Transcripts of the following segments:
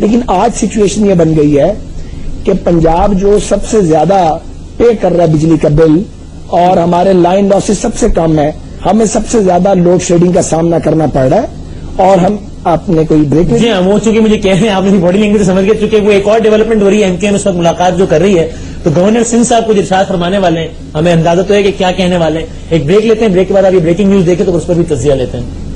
لیکن آج سچویشن یہ بن گئی ہے کہ پنجاب جو سب سے زیادہ پے کر رہا ہے بجلی کا بل اور ہمارے لائن لاسز سب سے کم ہے, ہمیں سب سے زیادہ لوڈ شیڈنگ کا سامنا کرنا پڑ رہا ہے. اور ہم آپ نے کوئی بریک جی ہاں, وہ چونکہ مجھے کہہ رہے ہیں آپ نے باڈی لینگویج سمجھ گئے, چونکہ وہ ایک اور ڈیولپمنٹ ہو رہی ہے, ایم کیو ایم اس وقت ملاقات جو کر رہی ہے, تو گورنر سندھ صاحب کچھ ارشاد فرمانے والے ہیں, ہمیں اندازہ تو ہے کہ کیا کہنے والے ہیں. ایک بریک لیتے ہیں, بریک کے بعد آپ یہ بریکنگ نیوز دیکھیں تو اس پر بھی تجزیہ لیتے ہیں.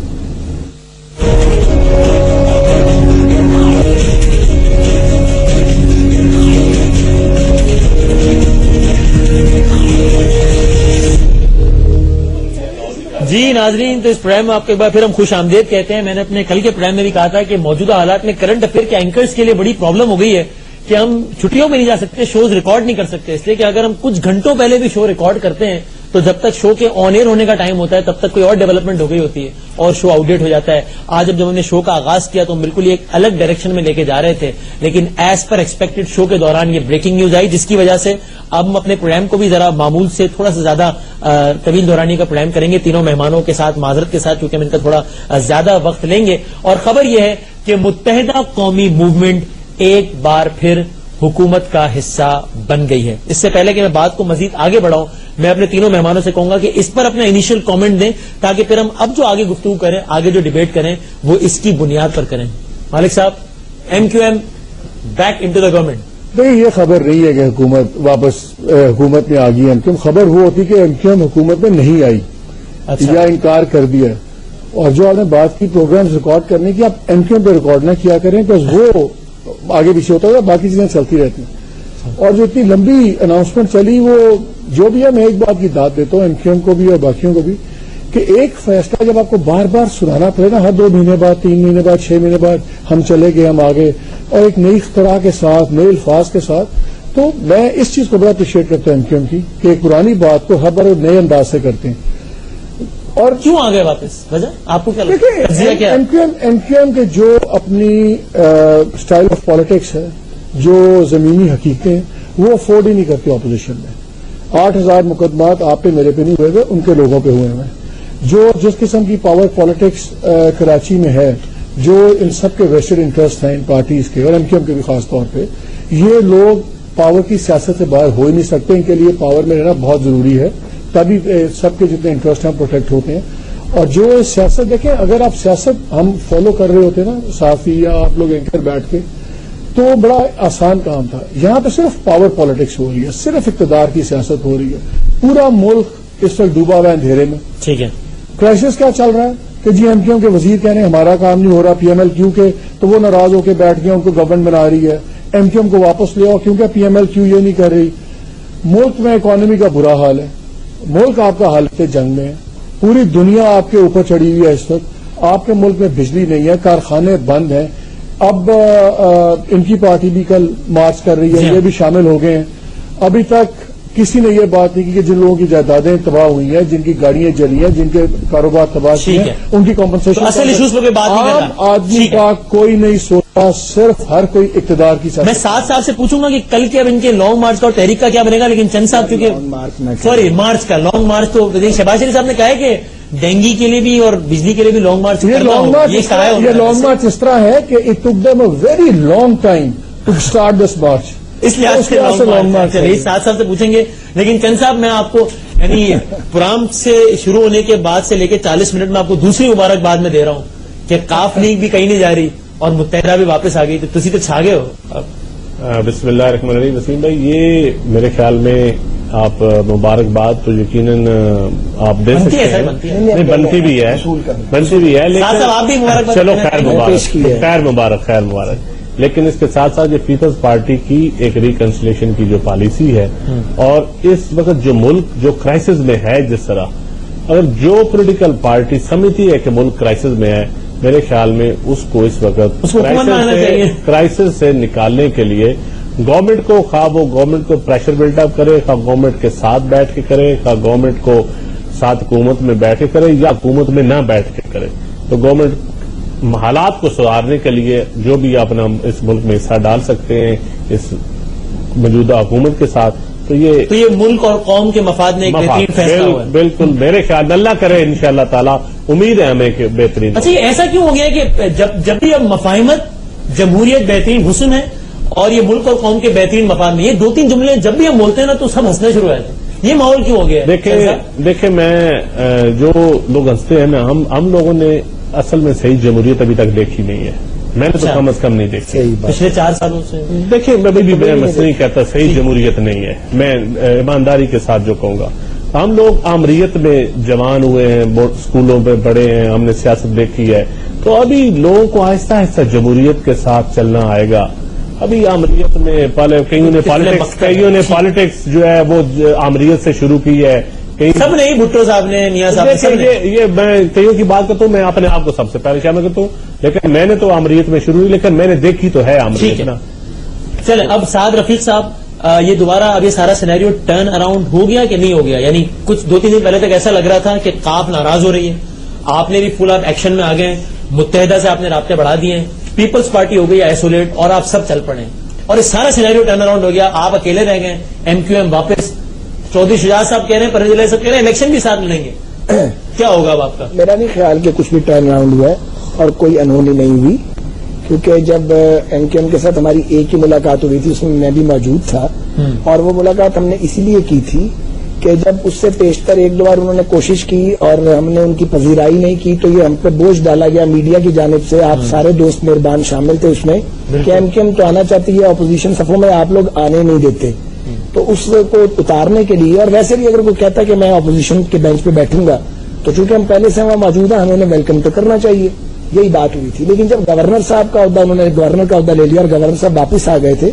جی ناظرین, تو اس پروگرام میں آپ کو ایک بار پھر ہم خوش آمدید کہتے ہیں. میں نے اپنے کل کے پروگرام میں بھی کہا تھا کہ موجودہ حالات میں کرنٹ افیئر کے اینکرز کے لیے بڑی پرابلم ہو گئی ہے کہ ہم چھٹیوں میں نہیں جا سکتے, شوز ریکارڈ نہیں کر سکتے, اس لیے کہ اگر ہم کچھ گھنٹوں پہلے بھی شو ریکارڈ کرتے ہیں تو جب تک شو کے آن ایئر ہونے کا ٹائم ہوتا ہے تب تک کوئی اور ڈیولپمنٹ ہو گئی ہوتی ہے اور شو آؤٹ ڈیٹ ہو جاتا ہے. آج جب ہم نے شو کا آغاز کیا تو ہم بالکل ایک الگ ڈائریکشن میں لے کے جا رہے تھے, لیکن ایز پر ایکسپیکٹڈ شو کے دوران یہ بریکنگ نیوز آئی, جس کی وجہ سے اب ہم اپنے پروگرام کو بھی ذرا معمول سے تھوڑا سا زیادہ طویل دورانی کا پروگرام کریں گے تینوں مہمانوں کے ساتھ, معذرت کے ساتھ, کیونکہ ہم ان کا تھوڑا زیادہ وقت لیں گے. اور خبر یہ ہے کہ متحدہ قومی موومنٹ ایک بار پھر حکومت کا حصہ بن گئی ہے. اس سے پہلے کہ میں بات کو مزید آگے بڑھاؤں, میں اپنے تینوں مہمانوں سے کہوں گا کہ اس پر اپنا انیشیل کامنٹ دیں تاکہ پھر ہم اب جو آگے گفتگو کریں, آگے جو ڈیبیٹ کریں وہ اس کی بنیاد پر کریں. مالک صاحب, M Q M back into the government. نہیں, یہ خبر نہیں ہے کہ حکومت واپس حکومت میں آ گئی ایم کیو ایم. خبر وہ ہوتی کہ ایم کیو ایم حکومت میں نہیں آئی یا انکار کر دیا. اور جو آپ نے بات کی پروگرامز ریکارڈ کرنے کی, آپ ایم کیو ایم پہ ریکارڈ نہ کیا کریں بکاز وہ آگے پیچھے ہوتا ہے, باقی چیزیں چلتی رہتی ہیں. اور جو اتنی لمبی اناؤنسمنٹ چلی, وہ جو بھی ہے, میں ایک بات کی داد دیتا ہوں ایم کیو ایم کو بھی اور باقیوں کو بھی, کہ ایک فیصلہ جب آپ کو بار بار سنانا پڑے نا, ہر 2 مہینے بعد, 3 مہینے بعد, 6 مہینے بعد, ہم چلے گئے, ہم آگے, اور ایک نئی اختراع کے ساتھ, نئے الفاظ کے ساتھ, تو میں اس چیز کو بڑا اپریشیٹ کرتا ہوں ایم کیو ایم کی کہ ایک پرانی بات کو ہر بار نئے انداز سے کرتے ہیں. اور کیوں آ گئے واپس, وجہ آپ کو کیا لگتا ہے؟ ایم کیو ایم کے جو اپنی اسٹائل آف پالیٹکس ہے, جو زمینی حقیقتیں, وہ افورڈ ہی نہیں کرتے اپوزیشن میں. 8,000 مقدمات آپ پہ میرے پہ نہیں ہوئے, ان کے لوگوں پہ ہوئے ہیں. جو جس قسم کی پاور پالیٹکس کراچی میں ہے, جو ان سب کے ویسٹڈ انٹرسٹ ہیں ان پارٹیز کے, اور ایم کیو ایم کے بھی خاص طور پہ, یہ لوگ پاور کی سیاست سے باہر ہو ہی نہیں سکتے. ان کے لیے پاور میں رہنا بہت ضروری ہے, تبھی سب کے جتنے انٹرسٹ ہیں پروٹیکٹ ہوتے ہیں. اور جو سیاست دیکھیں, اگر آپ سیاست ہم فالو کر رہے ہوتے نا صحافی یا آپ لوگ اینکر بیٹھ کے, تو بڑا آسان کام تھا. یہاں پہ صرف پاور پالیٹکس ہو رہی ہے, صرف اقتدار کی سیاست ہو رہی ہے. پورا ملک اس وقت ڈوبا ہوا ہے اندھیرے میں. ٹھیک ہے, کرائسس کیا چل رہا ہے کہ جی ایم کیو ایم کے وزیر کہہ رہے ہیں ہمارا کام نہیں ہو رہا پی ایم ایل کیو کے, تو وہ ناراض ہو کے بیٹھ گئے, ان کو گورنمنٹ بنا رہی ہے. ایم کیو ایم کو واپس لے آؤ کیونکہ پی ایم ایل کیو یہ نہیں کر رہی. ملک میں اکانومی کا برا حال ہے, ملک آپ کا حالت جنگ میں ہے, پوری دنیا آپ کے اوپر چڑھی ہوئی ہے اس وقت. آپ کے ملک میں بجلی نہیں ہے, کارخانے بند ہیں. اب ان کی پارٹی بھی کل مارچ کر رہی ہے, یہ بھی شامل ہو گئے ہیں. ابھی تک کسی نے یہ بات نہیں کی کہ جن لوگوں کی جائیدادیں تباہ ہوئی ہیں, جن کی گاڑیاں جلی ہیں, جن کے کاروبار تباہ ہوئے ہیں, ان کی کمپنسیشن. عام آدمی کا کوئی نہیں سوچا, صرف ہر کوئی اقتدار کی ساتھ. میں 7 صاحب سے پوچھوں گا کہ کل کے اب ان کے لانگ مارچ کا اور تحریک کا کیا بنے گا, لیکن چند صاحب کیونکہ مارچ کا لانگ مارچ تو شہباز شریف صاحب نے کہا ہے کہ ڈینگی کے لیے بھی اور بجلی کے لیے بھی لانگ مارچ. یہ لانگ مارچ اس طرح ہے کہ it took them a very long time to start this March, اس لحاظ سے لانگ مارچ. چلیے 7 صاحب سے پوچھیں گے, لیکن چند صاحب میں آپ کو یعنی پروگرام سے شروع ہونے کے بعد سے لے کے 40 منٹ میں آپ کو دوسری مبارکباد میں دے رہا ہوں کہ کاف لیگ بھی کہیں نہیں جا رہی اور متحدہ بھی واپس آ گئی, تو تسی تو چھا گئے ہو. بسم اللہ الرحمن الرحیم. وسیم بھائی, یہ میرے خیال میں آپ مبارکباد تو یقیناً آپ دے سکتے ہیں, نہیں بنتی بھی ہے, لیکن چلو خیر مبارک. لیکن اس کے ساتھ ساتھ یہ پیپلز پارٹی کی ایک ریکنسلیشن کی جو پالیسی ہے, اور اس وقت جو ملک جو کرائسس میں ہے, جس طرح اگر جو پولیٹیکل پارٹی سمجھتی ہے کہ ملک کرائسس میں ہے, میرے خیال میں اس کو اس وقت کرائسس سے نکالنے کے لیے گورنمنٹ کو, خواہ وہ گورنمنٹ کو پریشر بلڈ اپ کرے, خواہ گورنمنٹ کے ساتھ بیٹھ کے کرے, خواہ گورنمنٹ کو ساتھ حکومت میں بیٹھ کے کرے یا حکومت میں نہ بیٹھ کے کرے, تو گورنمنٹ حالات کو سدھارنے کے لیے جو بھی اپنا اس ملک میں حصہ ڈال سکتے ہیں اس موجودہ حکومت کے ساتھ, تو یہ ملک اور قوم کے مفاد میں ایک بہترین فیصلہ ہوا ہے. بالکل, میرے خیال میں اللہ کرے انشاءاللہ تعالی, امید ہے ہمیں کہ بہترین. اچھا, یہ ایسا کیوں ہو گیا کہ جب بھی اب مفاہمت جمہوریت بہترین حسن ہے اور یہ ملک اور قوم کے بہترین مفاد میں. یہ 2-3 جملے جب بھی ہم بولتے ہیں نا تو سب ہنسنے شروع ہو جاتے ہیں. یہ ماحول کیوں ہو گیا؟ دیکھیں میں جو لوگ ہنستے ہیں نا، ہم لوگوں نے اصل میں صحیح جمہوریت ابھی تک دیکھی نہیں ہے. میں نے تو کم از کم نہیں دیکھی پچھلے 4 سالوں سے. دیکھیں میں نہیں کہتا صحیح جمہوریت نہیں ہے، میں ایمانداری کے ساتھ جو کہوں گا. ہم لوگ آمریت میں جوان ہوئے ہیں، اسکولوں میں بڑے ہیں، ہم نے سیاست دیکھی ہے، تو ابھی لوگوں کو آہستہ آہستہ جمہوریت کے ساتھ چلنا آئے گا. ابھی آمریت میں کئیوں نے پالیٹکس جو ہے وہ آمریت سے شروع کی ہے. سب نہیں، بھٹو صاحب نے، میاں صاحب نے. یہ میں کئیوں کی بات کرتا ہوں، میں اپنے آپ کو سب سے پہلے شامل کرتا ہوں، لیکن میں نے تو آمریت میں شروع کی، لیکن میں نے دیکھی تو ہے آمریت نا. چلیں اب سعد رفیق صاحب، یہ دوبارہ اب یہ سارا سینیریو ٹرن اراؤنڈ ہو گیا کہ نہیں ہو گیا؟ یعنی کچھ 2-3 دن پہلے تک ایسا لگ رہا تھا کہ کاف ناراض ہو رہی ہے، آپ نے بھی فل آپ ایکشن میں آ گئے، متحدہ سے آپ نے رابطے بڑھا دیے ہیں، پیپلز پارٹی ہو گئی آئسولیٹ اور آپ سب چل پڑے، اور یہ سارا سینیریو ٹرن اراؤنڈ ہو گیا. آپ اکیلے رہ گئے، ایم کیو ایم واپس، چودھری شجاعت صاحب کہہ رہے ہیں، پرویز الہی صاحب کہہ رہے ہیں الیکشن بھی ساتھ لڑیں گے. کیا ہوگا اب آپ کا؟ میرا نہیں خیال کہ کچھ بھی ٹرن اراؤنڈ ہوا ہے اور کوئی انہونی نہیں ہوئی، کیونکہ جب ایم کیو ایم کے ساتھ ہماری ایک ہی ملاقات ہوئی تھی، اس میں میں بھی موجود تھا، اور وہ ملاقات ہم نے اسی لیے کی تھی کہ جب اس سے پیشتر 1-2 بار انہوں نے کوشش کی اور ہم نے ان کی پذیرائی نہیں کی تو یہ ہم پہ بوجھ ڈالا گیا میڈیا کی جانب سے. آپ سارے دوست مہربان شامل تھے اس میں کہ ایم کیو ایم تو آنا چاہتی ہے، اپوزیشن صفوں میں آپ لوگ آنے نہیں دیتے. تو اس کو اتارنے کے لیے، اور ویسے بھی اگر کوئی کہتا ہے کہ میں اپوزیشن کے بینچ پہ بیٹھوں گا تو چونکہ ہم پہلے سے وہاں موجود ہیں، ہمیں انہیں ویلکم تو کرنا چاہیے، یہی بات ہوئی تھی. لیکن جب گورنر صاحب کا عہدہ، انہوں نے گورنر کا عہدہ لے لیا اور گورنر صاحب واپس آ گئے تھے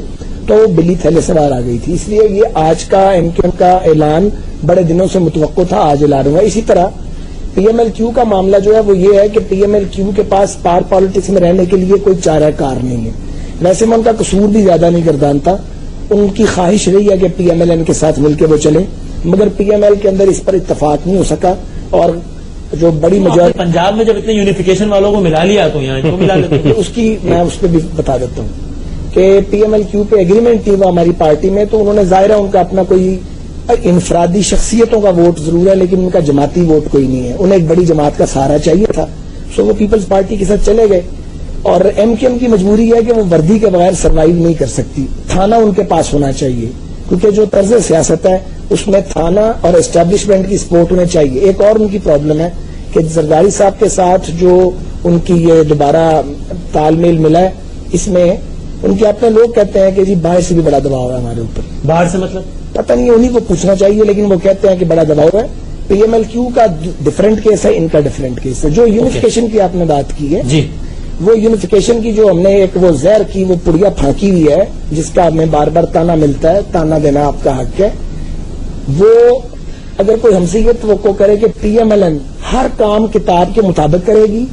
تو وہ بلی تھیلے سے باہر آ گئی تھی. اس لیے یہ آج کا ایم کیو ایم کا اعلان بڑے دنوں سے متوقع تھا، آج اعلان ہوا. اسی طرح پی ایم ایل کیو کا معاملہ جو ہے وہ یہ ہے کہ پی ایم ایل کیو کے پاس پار پالیٹکس میں رہنے کے لیے کوئی چارہ کار نہیں ہے. ویسے میں ان کا قصور بھی زیادہ نہیں گردانتا، ان کی خواہش رہی ہے کہ پی ایم ایل این کے ساتھ مل کے وہ چلے، مگر پی ایم ایل کے اندر اس پر اتفاق نہیں ہو سکا. اور جو بڑی میجورٹی پنجاب میں جب اتنے یونیفیکیشن والوں کو ملا لیا تو یہاں کیوں ملا لیتے؟ اس کی میں اس پہ بھی بتا دیتا ہوں کہ پی ایم ایل کیو پہ ایگریمنٹ تھی وہ ہماری پارٹی میں، تو انہوں نے ظاہر ہے ان کا اپنا کوئی انفرادی شخصیتوں کا ووٹ ضرور ہے لیکن ان کا جماعتی ووٹ کوئی نہیں ہے. انہیں ایک بڑی جماعت کا سہارا چاہیے تھا، سو وہ پیپلز پارٹی کے ساتھ چلے گئے. اور ایم کیو ایم کی مجبوری ہے کہ وہ وردی کے بغیر سروائیو نہیں کر سکتی، تھانہ ان کے پاس ہونا چاہیے، کیونکہ جو طرز سیاست ہے اس میں تھانہ اور اسٹیبلشمنٹ کی سپورٹ انہیں چاہیے. ایک اور ان کی پرابلم ہے کہ زرداری صاحب کے ساتھ جو ان کی یہ دوبارہ تال میل ملا ہے، اس میں ان کے اپنے لوگ کہتے ہیں کہ جی باہر سے بھی بڑا دباؤ ہے ہمارے اوپر. باہر سے مطلب پتہ نہیں، انہیں کو پوچھنا چاہیے، لیکن وہ کہتے ہیں کہ بڑا دباؤ ہے. پی ایم ایل کیو کا ڈفرینٹ کیس ہے، ان کا ڈفرینٹ کیس ہے. جو یونیفیکیشن کی آپ نے بات کی ہے جی، وہ یونیفیکیشن کی جو ہم نے ایک وہ زہر کی وہ پڑیا پھانکی ہوئی ہے، جس کا ہمیں بار بار تانا ملتا ہے، تانا دینا آپ کا حق ہے. وہ اگر کوئی ہم سے یہ توقع کرے کہ پی ایم ایل این ہر کام کتاب کے مطابق کرے گی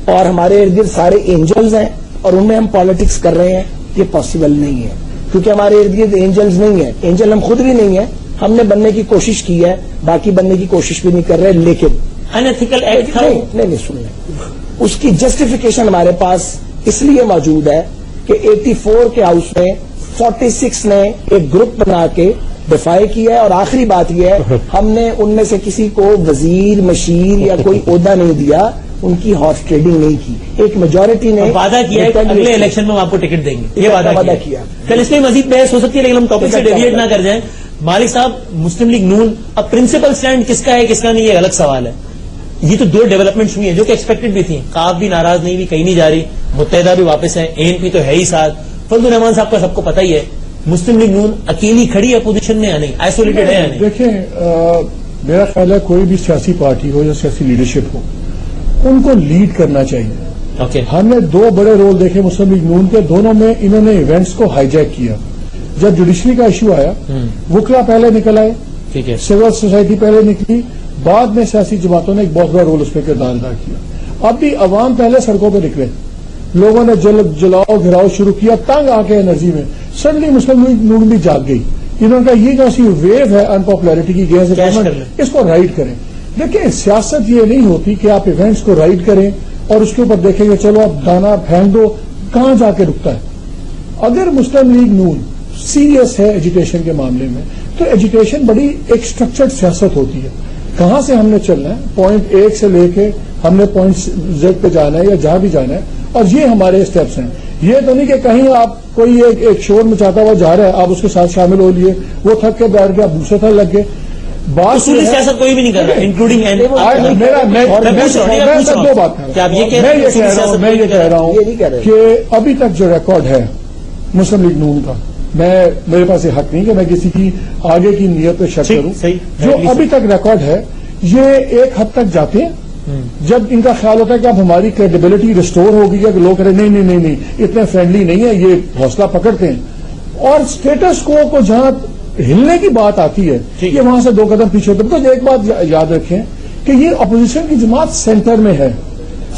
اور ہمارے ارد گرد سارے اینجلز ہیں اور ان میں ہم پالیٹکس کر رہے ہیں، یہ پاسبل نہیں ہے، کیونکہ ہمارے ارد گرد اینجلز نہیں ہیں. اینجل ہم خود بھی نہیں ہیں، ہم نے بننے کی کوشش کی ہے، باقی بننے کی کوشش بھی نہیں کر رہے. لیکن انیتھیکل ایکٹ نہیں سن لیں، اس کی جسٹیفیکیشن ہمارے پاس اس لیے موجود ہے کہ 84 کے ہاؤس میں 46 نے ایک گروپ بنا کے دفاع کیا ہے. اور آخری بات یہ ہے، ہم نے ان میں سے کسی کو وزیر مشیر یا کوئی عہدہ نہیں دیا، ان کی ہارس ٹریڈنگ نہیں کی. ایک میجورٹی نے وعدہ کیا ہے کہ اگلے الیکشن میں ہم آپ کو ٹکٹ دیں گے، یہ وعدہ کیا. کل اس میں مزید بحث ہو سکتی ہے لیکن ہم ٹاپک سے ڈیویٹ نہ کر جائیں. مالک صاحب، مسلم لیگ نون اب پرنسپل سٹینڈ کس کا ہے کس کا نہیں، یہ الگ سوال ہے. یہ تو 2 ڈیولپمنٹس ہوئی ہیں جو کہ ایکسپیکٹڈ بھی تھیں. کاف بھی ناراض نہیں ہوئی، کہیں نہیں جا رہی، متحدہ بھی واپس ہے، اے این پی تو ہے ہی ساتھ. فضل الرحمان صاحب کا سب کو پتہ ہی ہے. مسلم لیگ نون اکیلی کھڑی ہے اپوزیشن میں یا نہیں، آئسولیٹڈ ہے یا نہیں؟ دیکھیں، میرا خیال ہے کوئی بھی سیاسی پارٹی ہو یا سیاسی لیڈرشپ ہو، ان کو لیڈ کرنا چاہیے. ہم نے 2 بڑے رول دیکھے مسلم لیگ نون کے، دونوں میں انہوں نے ایونٹس کو ہائی جیک کیا. جب جوڈیشری کا ایشو آیا، وکلا پہلے نکل آئے، ٹھیک ہے، سول سوسائٹی پہلے نکلی، بعد میں سیاسی جماعتوں نے ایک بہت بڑا رول اس میں کردار ادا کیا. اب بھی عوام پہلے سڑکوں پہ نکلے، لوگوں نے جلاؤ گھراؤ شروع کیا، تنگ آ کے انرجی میں سڈنلی مسلم لیگ نون بھی جاگ گئی. انہوں نے کہا یہ جو سی ویو ہے انپاپولرٹی کی گورنمنٹ، اس کو رائڈ کریں. دیکھیں، سیاست یہ نہیں ہوتی کہ آپ ایونٹس کو رائڈ کریں اور اس کے اوپر دیکھیں کہ چلو آپ دانا پھینک دو، کہاں جا کے رکتا ہے. اگر مسلم لیگ نون سیریس ہے ایجوٹیشن کے معاملے میں تو ایجوٹیشن بڑی ایک اسٹرکچرڈ سیاست ہوتی ہے. کہاں سے ہم نے چلنا ہے، پوائنٹ 1 سے لے کے ہم نے پوائنٹ Z پہ جانا ہے یا جہاں بھی جانا ہے، اور یہ ہمارے اسٹیپس ہیں. یہ تو نہیں کہ کہیں آپ کوئی ایک شور مچاتا ہوا جا رہا ہے، آپ اس کے ساتھ شامل ہو لیے، وہ تھک کے بیٹھ گیا، آپ دوسرے تھک لگ گئے. بات اصولی سیاست کوئی بھی نہیں کر رہا انکلوڈنگ میں دو بات کر رہا ہوں. میں یہ کہہ رہا ہوں کہ ابھی تک جو ریکارڈ ہے مسلم لیگ نون کا، میرے پاس یہ حق نہیں کہ میں کسی کی آگے کی نیت پہ شک کروں. جو ابھی تک ریکارڈ ہے یہ ایک حد تک جاتے ہیں جب ان کا خیال ہوتا ہے کہ اب ہماری کریڈیبلٹی ریسٹور ہو گئی ہے، کہ لوگ کہہ رہے ہیں نہیں اتنے فرینڈلی نہیں ہے، یہ حوصلہ پکڑتے ہیں. اور اسٹیٹس کو جہاں ہلنے کی بات آتی ہے یہ وہاں سے 2 قدم پیچھے ہوتے ہیں. تو ایک بات یاد رکھیں کہ یہ اپوزیشن کی جماعت سینٹر میں ہے،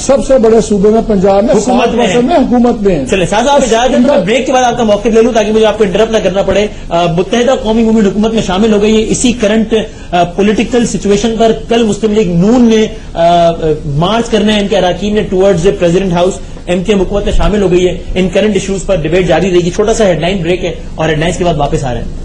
سب سے بڑے صوبے میں پنجاب میں حکومت میں ہے. چلے صاحب آپ اجازت دیں، بریک کے بعد آپ کا موقف لے لوں تاکہ مجھے آپ کو انٹرپٹ نہ کرنا پڑے. متحدہ قومی موومنٹ حکومت میں شامل ہو گئی ہے. اسی کرنٹ پولیٹیکل سچویشن پر کل مسلم لیگ نون نے مارچ کرنا ہے، ان کے اراکین نے ٹورڈز پریزیڈنٹ ہاؤس. ایم کے حکومت میں شامل ہو گئی ہے. In current issues per debate جاری رہے گی. چھوٹا سا ہیڈ لائن بریک ہے اور ہیڈ لائنز کے بعد واپس آ رہے ہیں.